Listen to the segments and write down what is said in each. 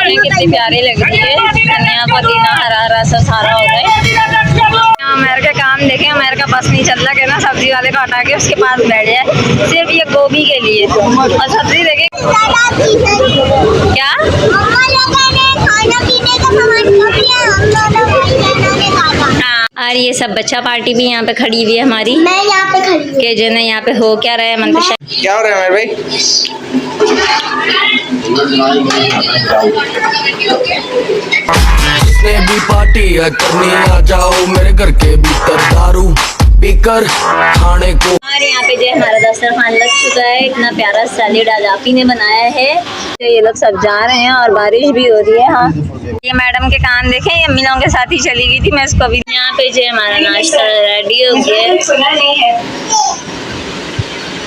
देखें कितनी प्यारी लग रही है। धनिया पुदीना हरा हरा सा सारा हो रहा है। अमेर का काम देखें, अमेर का बस नहीं चल रहा है ना, सब्जी वाले को हटा के उसके पास बैठ जाए सिर्फ ये गोभी के लिए। और सब्जी देखें क्या और ये सब बच्चा पार्टी भी यहाँ पे खड़ी हुई है हमारी। मैं यहाँ पे खड़ी हूँ। के जो है यहाँ पे हो क्या रहा है मंतशा, क्या हो रहा है मेरे भाई? जिसने भी पार्टी है करनी आ जाओ मेरे घर के भीतर दारू पीकर खाने को। और यहाँ पे जो हमारा दस्तरखान लग चुका है। इतना प्यारा सैलेड आज आप ही ने बनाया है। तो ये लोग सब जा रहे हैं और बारिश भी हो रही है। हाँ ये मैडम के कान देखें, ये अम्मी लोगों के साथ ही चली गई थी, मैं इसको अभी। यहाँ पे जो हमारा नाश्ता रेडी हो गया है।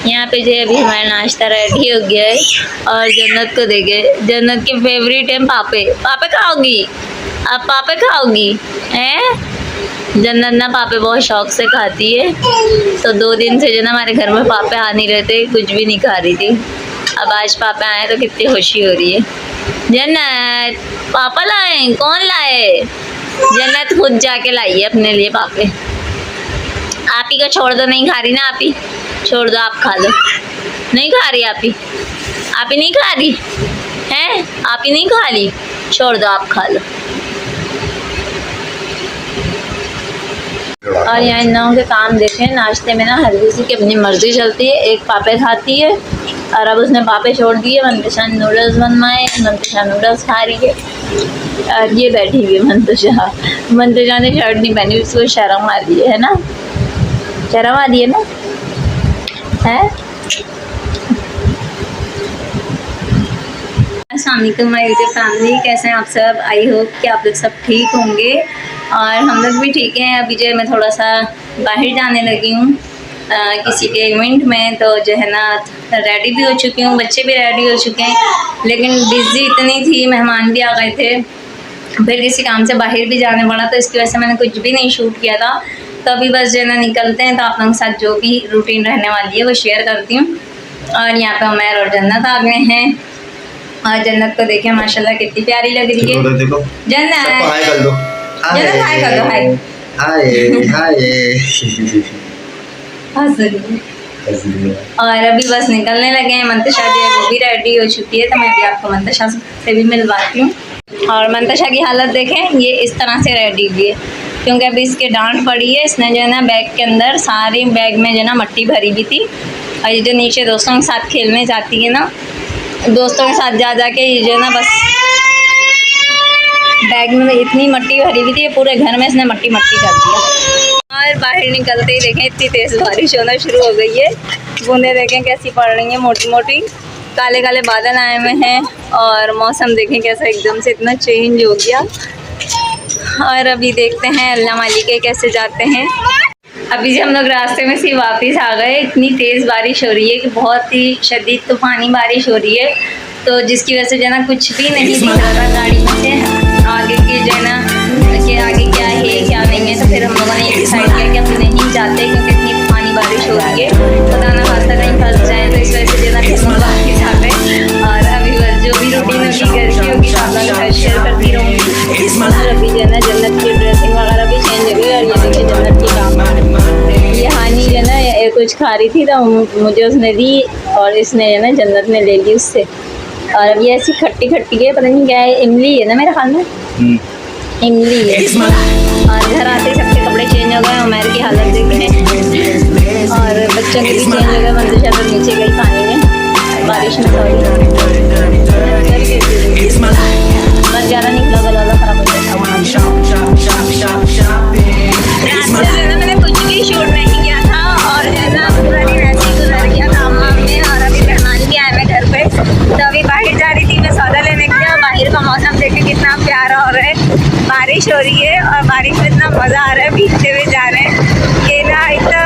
यहाँ पे जो अभी हमारा नाश्ता रेडी हो गया है। और जन्नत को देखे, जन्नत के फेवरेट है पापे। पापे खाओगी आप? पापे खाओगी हैं? जन्नत ना पापे बहुत शौक से खाती है। तो 2 दिन से जो ना हमारे घर में पापे आ नहीं रहते, कुछ भी नहीं खा रही थी। अब आज पापा आए तो कितनी खुशी हो रही है। जन्नत पापा लाए? कौन लाए? जन्नत खुद जाके लाई है अपने लिए पापे। आप ही को छोड़ दो, नहीं खा रही ना आप ही, छोड़ दो आप खा लो। नहीं खा रही आप ही नहीं खा रही हैं? आप ही नहीं खा ली, छोड़ दो आप खा लो। और यहाँ इन लोगों के काम देखें, नाश्ते में ना हर किसी की अपनी मर्जी चलती है। एक पापे खाती है और अब उसने पापे छोड़ दिए। मंतशा नूडल्स बनवाए, मंतशा नूडल्स खा रही है। और ये बैठी हुई है मंतशा ने शर्ट नहीं पहनी, उसको शर्म आ रही है ना, शर्म आ रही है ना है। अस्सलाम वालेकुम माय यूट्यूब फैमिली, कैसे हैं आप सब? आई होप कि आप लोग सब ठीक होंगे और हम लोग भी ठीक हैं। अभी जो है मैं थोड़ा सा बाहर जाने लगी हूँ किसी के इवेंट में। तो जो है ना रेडी भी हो चुकी हूँ, बच्चे भी रेडी हो चुके हैं, लेकिन बिज़ी इतनी थी, मेहमान भी आ गए थे, फिर किसी काम से बाहर भी जाने पड़ा, तो इसकी वजह से मैंने कुछ भी नहीं शूट किया था। तो अभी बस जो है ना निकलते हैं तो आप लोगों के साथ जो भी रूटीन रहने वाली है वो शेयर करती हूँ। और यहाँ पे उमैर और जन्नत आ गए हैं। और जन्नत को देखें माशाल्लाह कितनी प्यारी लग रही है। जन्नत हाय कर दो, जन्नत हाय कर दो, हाय और अभी बस निकलने लगे हैं। मंतशा जो है वो भी रेडी हो चुकी है, तो मैं भी आपको मंतशा से भी मिलवाती हूँ। और मंतशा की हालत देखें, ये इस तरह से रेडी हुई है क्योंकि अभी इसके डांट पड़ी है। इसने जो है ना बैग के अंदर, सारे बैग में जो है ना मट्टी भरी हुई थी। और ये जो नीचे दोस्तों के साथ खेलने जाती है ना, दोस्तों के साथ जा के ये जो है ना बस बैग में इतनी मट्टी भरी हुई थी, पूरे घर में इसने मट्टी कर दिया। और बाहर निकलते ही देखें इतनी तेज़ बारिश होना शुरू हो गई है। बूंदें देखें कैसी पड़ रही हैं, मोटी मोटी, काले काले बादल आए हुए हैं। और मौसम देखें कैसा एकदम से इतना चेंज हो गया। और अभी देखते हैं अल्लाह मालिक के कैसे जाते हैं। अभी से हम लोग रास्ते में से वापस आ गए। इतनी तेज़ बारिश हो रही है कि बहुत ही शदीद तूफ़ानी बारिश हो रही है, तो जिसकी वजह से जो है ना कुछ भी नहीं दिख रहा था गाड़ी में से आगे की जो है ना कि आगे क्या है क्या नहीं है। तो फिर हम लोगों ने ये डिसाइड किया कि हम नहीं जाते क्योंकि इतनी तूफ़ानी बारिश हो रही है, खुदा ना खास्ता कहीं फंस जाए। तो इस वजह से जो है ना फिर हम वापस आ गए। और अभी बस जो भी रूटीन होगी घर की होगी आप लोगों के साथ शेयर करती रहूँगी। और अभी जो है ना जन्नत की ड्रेसिंग वगैरह भी चेंज हो गई। और ये देखिए जन्नत की काम, ये हानी जो है ना कुछ खा रही थी तो मुझे उसने दी और इसने जो है ना जन्नत ने ले ली उससे। और अब ये ऐसी खट्टी है, पता नहीं क्या है, इमली है ना मेरे ख्याल में, इमली है। और घर आते ही सबके कपड़े चेंज हो गए। उमैर की हालत देखें और बच्चों के भी चेंज हो गए। मंतशा तो नीचे गई पानी में, बारिश में सॉरी, बस ज़्यादा निकला गला खराब हो गया। मैंने कुछ भी शूट नहीं किया था और है ना पूरा दिन ऐसे ही गुजर गया काम में। और अभी मेहमान भी आए मैं घर पे, तो अभी बाहर जा रही थी मैं सौदा लेने के लिए। बाहर का मौसम देखें कितना प्यारा हो रहा है, बारिश हो रही है और बारिश में इतना मज़ा आ रहा है, भीगते हुए जा रहे हैं कि ना इतना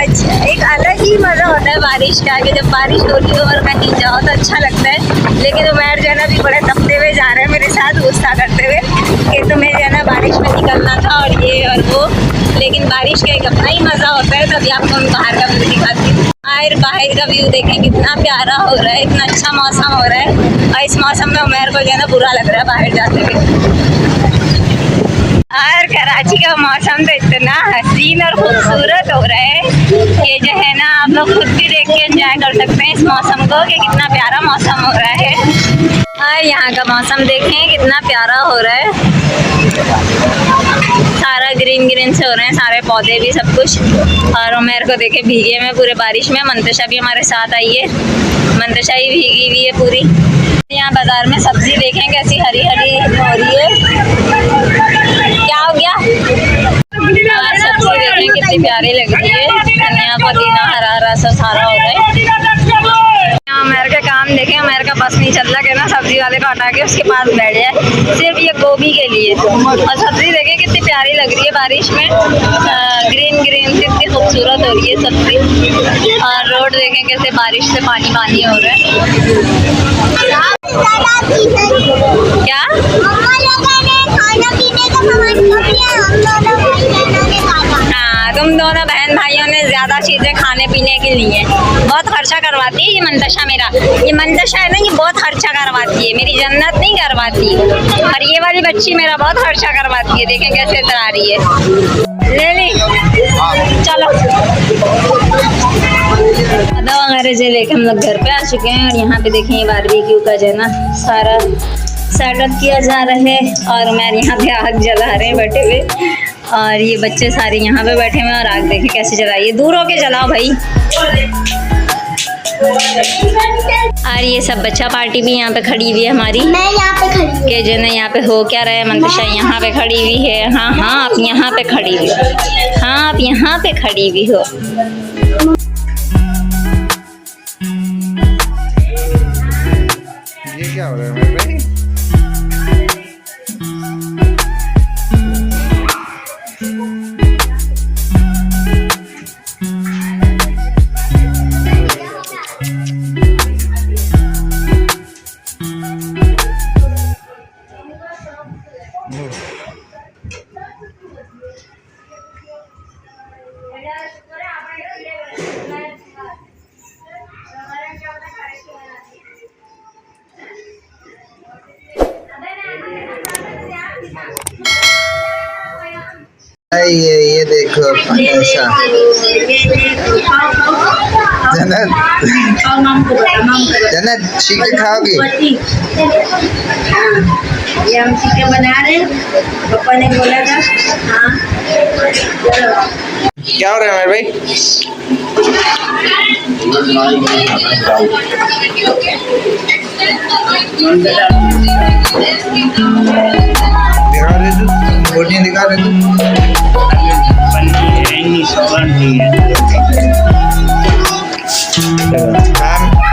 अच्छा, एक अलग ही मज़ा होता है बारिश का कि जब बारिश हो रही हो और कहीं जाओ तो अच्छा लगता है। लेकिन उमैर जो है ना भी बड़े तपते हुए जा रहे हैं मेरे साथ, गुस्सा करते हुए कि तुम्हें जो है ना बारिश में निकलना था और ये और वो। लेकिन बारिश का एक अपना ही मज़ा होता है। तभी आपको मैं बाहर का व्यू दिखाती हूँ। और बाहर का व्यू देखें कितना प्यारा हो रहा है, इतना अच्छा मौसम हो रहा है। और इस मौसम में उमर को जो है ना बुरा लग रहा है बाहर जाते हुए। और कराची का मौसम तो इतना हसीन और खूबसूरत हो रहा है कि जो है ना आप लोग खुद भी देख के एंजॉय कर सकते हैं इस मौसम को कि कितना प्यारा मौसम हो रहा है। और यहाँ का मौसम देखें कितना प्यारा हो रहा है, सारा ग्रीन ग्रीन से हो रहे हैं सारे पौधे भी सब कुछ। और उमर को देखे भीगे में पूरे बारिश में। मंतशा भी हमारे साथ आई है, मंतशा ही भीगी हुई है पूरी। यहाँ बाजार में सब्जी देखें कैसी हरी हरी हो रही है। क्या हो गया? और सब्जी देखें कितनी प्यारी लग रही है, धनिया पुदीना हरा हरा सा सारा हो रहा है। उमर का काम देखें, उमर का बस नहीं चल रहा कि ना सब्जी वाले को हटा के उसके पास बैठ जाए सिर्फ ये गोभी के लिए। और सब्जी देखें कितनी प्यारी लग रही है बारिश में, ग्रीन ग्रीन से इतनी खूबसूरत हो रही है सब्जी। और रोड देखें कैसे बारिश से पानी पानी हो रहा है। क्या हाँ, तुम दोनों बहन भाइयों ने ज्यादा चीजें खाने पीने के लिए बहुत खर्चा करवाती है ये मंतशा। मेरा ये मंतशा है ना, ये बहुत खर्चा करवाती है, मेरी जन्नत नहीं करवाती। और ये वाली बच्ची मेरा बहुत खर्चा करवाती है, देखें कैसे इतरा रही है। ले ली, चलो दवा वगैरह से लेके हम लोग घर पे आ चुके हैं। और यहाँ पे देखें ये बारबेक्यू का जो है ना सारा सेटअप किया जा रहा है। और मैं यहाँ पे आग जला रहे हैं बैठे हुए, और ये बच्चे सारे यहाँ पे बैठे हुए हैं। और आग देखें कैसे जलाई, दूर होके जलाओ भाई। और ये सब बच्चा पार्टी भी यहाँ पे खड़ी हुई है हमारी। मैं यहाँ पे खड़ी हूँ। कि जो ना यहाँ पे हो क्या रहा है, मंतशा यहाँ पे खड़ी हुई है। हाँ हाँ आप यहाँ पे खड़ी हुई, हाँ आप यहाँ पे खड़ी हुई हो। ये क्या हो रहा है मेरे भाई? ये देखो ऐसा जन्नत जन्नत चिकन खाओगी? ये हम चिकन बना रहे हैं, पापा ने बोला था। हाँ क्या हो रहा है मेरे भाई? दिखा रहे तू, बोटियाँ दिखा रहे तू।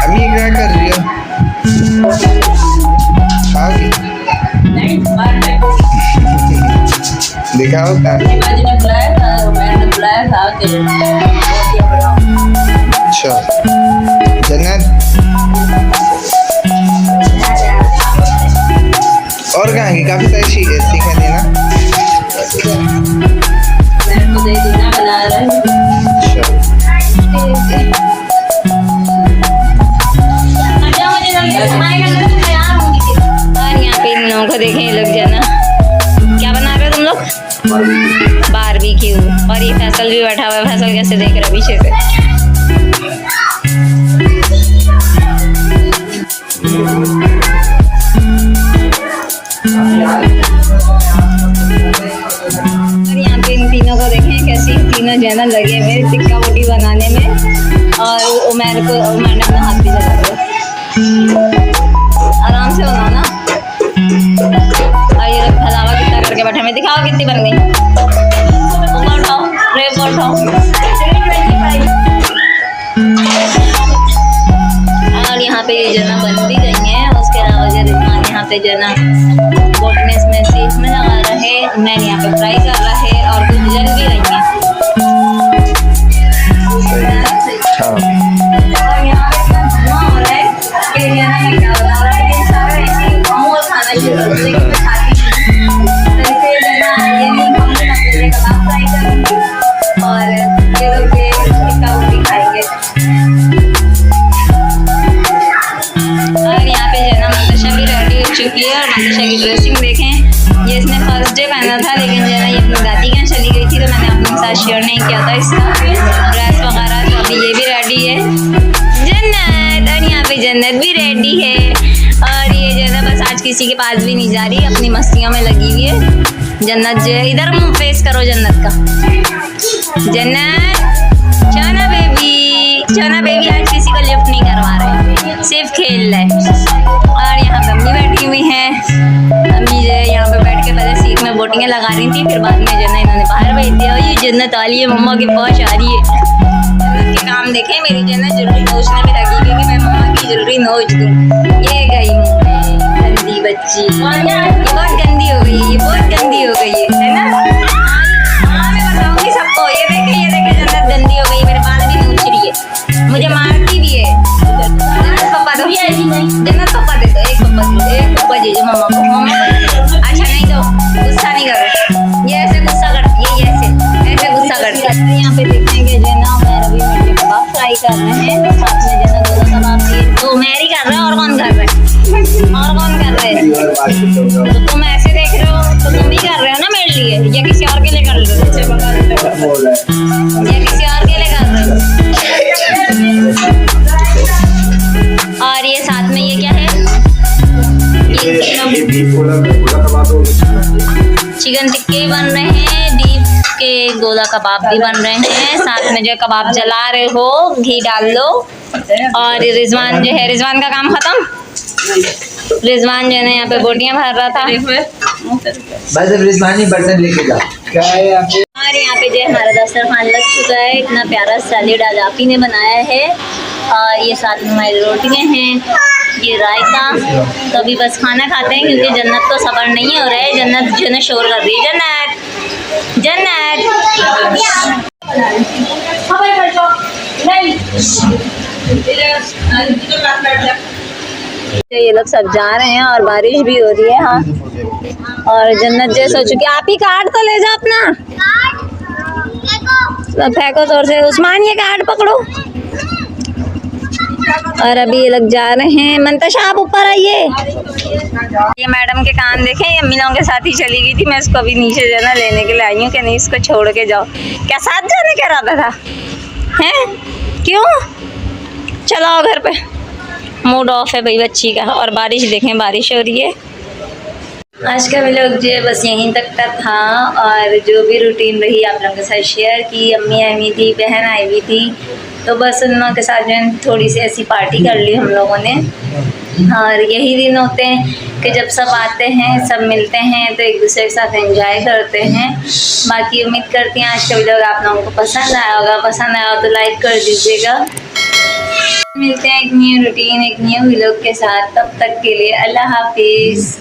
अम्मी क्या कर रही हो? खाओगी? दिखाओ क्या? अच्छा जन्नत और कहाँ की काफी सारी सीखें देना। और यहाँ पे इन लोगों को देखें, ये लोग जाना क्या बना रहे हो तुम लोग? बारबेक्यू। और ये फैसल भी बैठा हुआ है, फैसल कैसे देख रहा है पीछे से। और यहाँ पे इन तीनों को देखें कैसी तीनों जना लगे हुए टिक्का बोटी बनाने में। और उमर ने अपना हाथ भी जला दिया। आराम से बनाओ ना। और ये लोग फलावा कितना करके बैठे में, दिखाओ कितनी बन गई। उमर उठाओ, रेप उठाओ। और यहाँ पे ये जना बन भी गई है। उसके अलावा रिजवान यहाँ पे जना बोटनेस में सीख में लगा रहा है, मैं यहाँ पे फ्राई कर रहा है और कुछ जल भी रही है। और यहाँ पे इतना धुआं हो रहा है कि जना मैं क्या बता रहा है कि सारा ऐसे ही मोमोज खाना शुरू कर देंगे। मैं खाती नहीं, तो इसे जना ये नहीं खाऊंगी, मैं कबाब फ्राई करूँगी और ये लोग टिक्का बोटी खाएंगे। चुकी है और मंतशा की ड्रेसिंग देखें। ये इसने फर्स्ट डे पहना था, लेकिन जो है ना ये अपनी दादी के यहाँ चली गई थी, तो मैंने आपके साथ शेयर नहीं किया था इसका ड्रेस वगैरह। तो अभी ये भी रेडी है जन्नत, और यहाँ पे जन्नत भी रेडी है। और ये जो है ना बस आज किसी के पास भी नहीं जा रही, अपनी मस्तियों में लगी हुई है। जन्नत जो है, इधर मुँह फेस करो जन्नत का। जन्नत चौना बेबी आज किसी को लिफ्ट नहीं करवा रहे, सिर्फ खेल रहे। और यहाँ पे अम्मी बैठी हुई हैं। अम्मी जो है यहाँ पे बैठ के पहले सीख में बोटिंगें लगा रही थी, फिर बाद में जो है ना इन्होंने बाहर भेज दिया। और ये जन्नत वाली है, मम्मा की पहुँच आ रही है। जन्नत के काम देखें, मेरी जो है ना ज्वेलरी नोचने में लगी हुई कि मैं मम्मा की ज्वेलरी नोच दूँ। ये गई मुँह में, गंदी बच्ची, ये बहुत गंदी हो गई, ये बहुत गंदी हो गई है ना। हाँ मैं बताऊँगी सबको। ये देखे जन्नत गंदी हो गई, मेरे बाल भी नोच रही है, मुझे मारती भी है। जन्नत पप्पा दो, जन्नत पप्पा दे दो, एक पप्पा दे दो मम्मा को। अच्छा नहीं दो, गुस्सा नहीं करो। ये ऐसे गुस्सा करती है, ये ऐसे गुस्सा करती है। यहाँ पे देखते हैं कि जो ना मैं रवि मिर्ची कबाब फ्राई कर रहे हैं, साथ में जो ना गोला कबाब दिए। तो मैरी कर रहा है, और कौन कर रहा है? और कौन कर रहा है? तो तुम ऐसे देख रहे हो तो तुम ही कर रहे हो ना मेरे लिए, या किसी और के लिए कर रहे हो? या किसी और के लिए कर रहे हो? और ये साथ में ये क्या है? चिकन टिक्के बन रहे हैं, बीफ के गोला कबाब भी बन रहे हैं। साथ में जो कबाब जला रहे हो, घी डाल लो। और रिजवान जो है, रिजवान का काम खत्म। रिजवान जो है ना यहाँ पे बोटियाँ भर रहा था। बस रिजवानी बर्तन लेके जाओ। क्या है यहाँ पे? और यहाँ पे जो है हमारा दस्तरखान लग चुका है। इतना प्यारा सैलेड आज आप ही ने बनाया है। और ये साथ में हमारी रोटियाँ हैं, ये रायता। तो अभी बस खाना खाते हैं, क्योंकि जन्नत को सब्र नहीं हो रहा है। जन्नत जो है शोर कर रही है। जन्नत ये लोग सब जा रहे हैं और बारिश भी हो रही है। हाँ, और जन्नत जो सोच चुकी, आप ही कार्ड तो ले जाओ अपना, फेंको जोर से। उस्मान ये कार्ड पकड़ो। और अभी ये लोग जा रहे हैं। मंतशा आप ऊपर आइए। ये मैडम के कान देखें, ये अम्मी लोगों के साथ ही चली गई थी। मैं इसको अभी नीचे जो है ना लेने के लिए आई हूँ कि नहीं इसको छोड़ के जाओ। क्या साथ जाने का इरादा था? हैं क्यों? चलो आओ घर पे। मूड ऑफ है भाई बच्ची का। और बारिश देखें, बारिश हो रही है। आज का व्लॉग जो है बस यहीं तक का था। और जो भी रूटीन रही आप लोगों के साथ शेयर की। अम्मी आई हुई थी, बहन आई हुई थी, तो बस उन लोगों के साथ जो है थोड़ी सी ऐसी पार्टी कर ली हम लोगों ने। और यही दिन होते हैं कि जब सब आते हैं, सब मिलते हैं, तो एक दूसरे के साथ एंजॉय करते हैं। बाकी उम्मीद करती हैं आज का व्लॉग आप लोगों को पसंद आया होगा। पसंद आया हो तो लाइक कर दीजिएगा। मिलते हैं एक न्यू रूटीन, एक न्यू व्लॉग के साथ। तब तक के लिए अल्लाह हाफिज़।